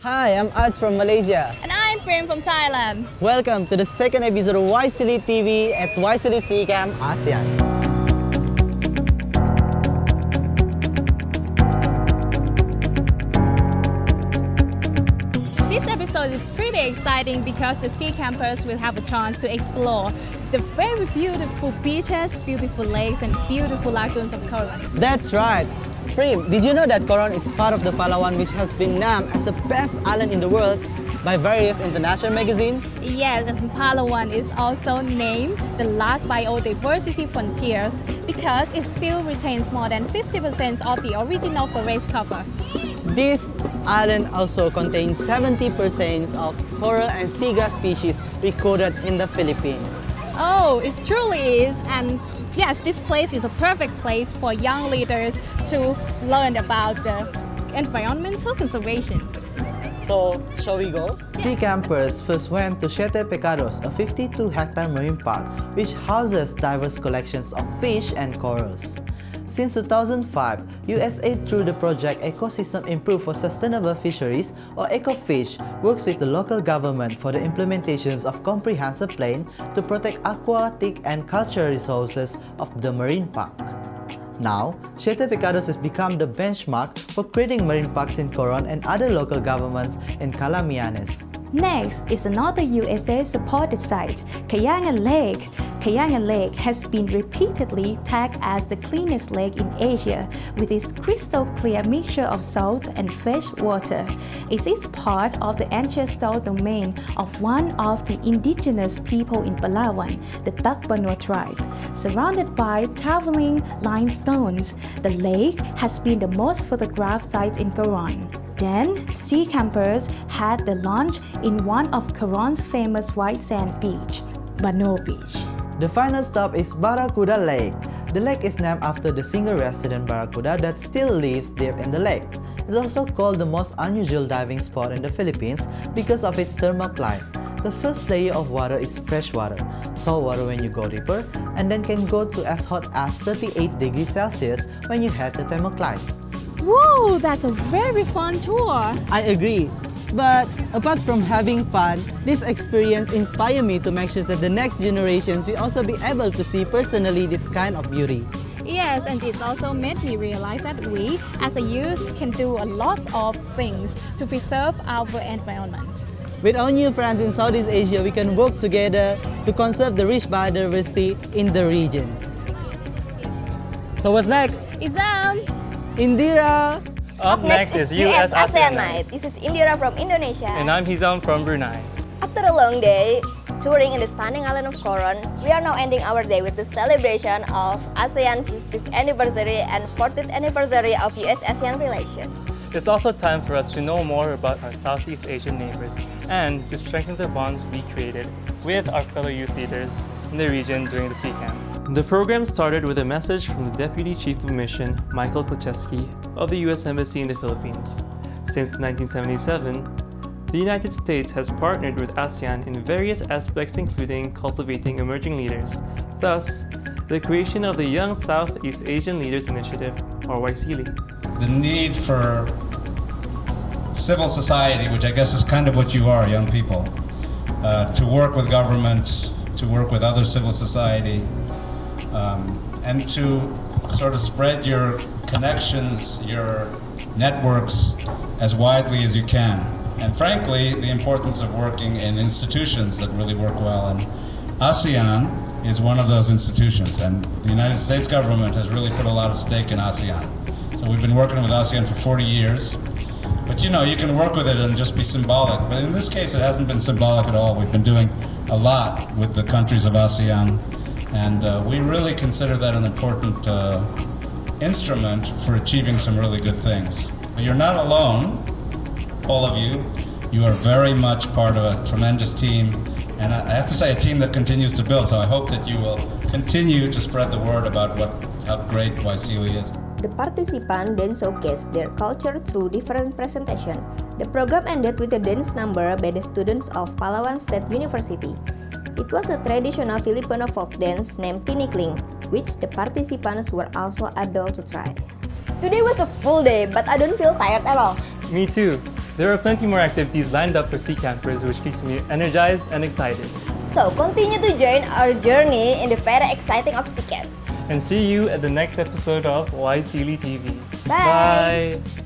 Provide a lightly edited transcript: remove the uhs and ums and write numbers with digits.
Hi, I'm Aj from Malaysia. And I'm Prim from Thailand. Welcome to the second episode of YSEALI TV at YSEALI Sea Camp ASEAN. This episode is pretty exciting because the sea campers will have a chance to explore the very beautiful beaches, beautiful lakes, and beautiful lagoons of Coron. That's right. Prim, did you know that Coron is part of the Palawan, which has been named as the best island in the world by various international magazines? Yes, and Palawan is also named the last biodiversity frontiers because it still retains more than 50% of the original forest cover. This island also contains 70% of coral and seagrass species recorded in the Philippines. Oh, it truly is, and yes, this place is a perfect place for young leaders to learn about the environmental conservation. So, shall we go? Sea campers first went to Siete Pecados, a 52-hectare marine park which houses diverse collections of fish and corals. Since 2005, USAID through the project Ecosystem Improve for Sustainable Fisheries or EcoFish works with the local government for the implementations of comprehensive plan to protect aquatic and cultural resources of the marine park. Now, Siete Pecados has become the benchmark for creating marine parks in Coron and other local governments in Calamianes. Next is another USA-supported site, Kayangan Lake. Kayangan Lake has been repeatedly tagged as the cleanest lake in Asia with its crystal clear mixture of salt and fresh water. It is part of the ancestral domain of one of the indigenous people in Palawan, the Takbanua tribe. Surrounded by towering limestones, the lake has been the most photographed site in Coron. Then, sea campers had the launch in one of Coron's famous white sand beach, Bano Beach. The final stop is Barracuda Lake. The lake is named after the single resident barracuda that still lives deep in the lake. It's also called the most unusual diving spot in the Philippines because of its thermal climate. The first layer of water is fresh water, salt water when you go deeper, and then can go to as hot as 38 degrees Celsius when you head to thermocline. Whoa, that's a very fun tour! I agree. But apart from having fun, this experience inspired me to make sure that the next generations will also be able to see personally this kind of beauty. Yes, and it also made me realize that we, as a youth, can do a lot of things to preserve our environment. With our new friends in Southeast Asia, we can work together to conserve the rich biodiversity in the regions. So what's next? Exam! Indira! Up next is US ASEAN Night. This is Indira from Indonesia. And I'm Hizam from Brunei. After a long day touring in the stunning island of Coron, we are now ending our day with the celebration of ASEAN 50th anniversary and 40th anniversary of US-ASEAN relations. It's also time for us to know more about our Southeast Asian neighbors and to strengthen the bonds we created with our fellow youth leaders in the region during the sea camp. The program started with a message from the Deputy Chief of Mission, Michael Klacheski, of the U.S. Embassy in the Philippines. Since 1977, the United States has partnered with ASEAN in various aspects including cultivating emerging leaders. Thus, the creation of the Young Southeast Asian Leaders Initiative, or YSEALI. The need for civil society, which I guess is kind of what you are, young people, to work with government, to work with other civil society, and to sort of spread your connections, your networks as widely as you can. And frankly, the importance of working in institutions that really work well. And ASEAN is one of those institutions, and the United States government has really put a lot of stake in ASEAN. So we've been working with ASEAN for 40 years. But you know, you can work with it and just be symbolic. But in this case, it hasn't been symbolic at all. We've been doing a lot with the countries of ASEAN. And we really consider that an important instrument for achieving some really good things. But you're not alone, all of you. You are very much part of a tremendous team. And I have to say, a team that continues to build. So I hope that you will continue to spread the word about how great YSEALI is. The participants then showcased their culture through different presentations. The program ended with a dance number by the students of Palawan State University. It was a traditional Filipino folk dance named Tinikling, which the participants were also able to try. Today was a full day, but I don't feel tired at all. Me too. There are plenty more activities lined up for sea campers, which keeps me energized and excited. So continue to join our journey in the very exciting of sea camp. And see you at the next episode of YSEALI TV. Bye. Bye.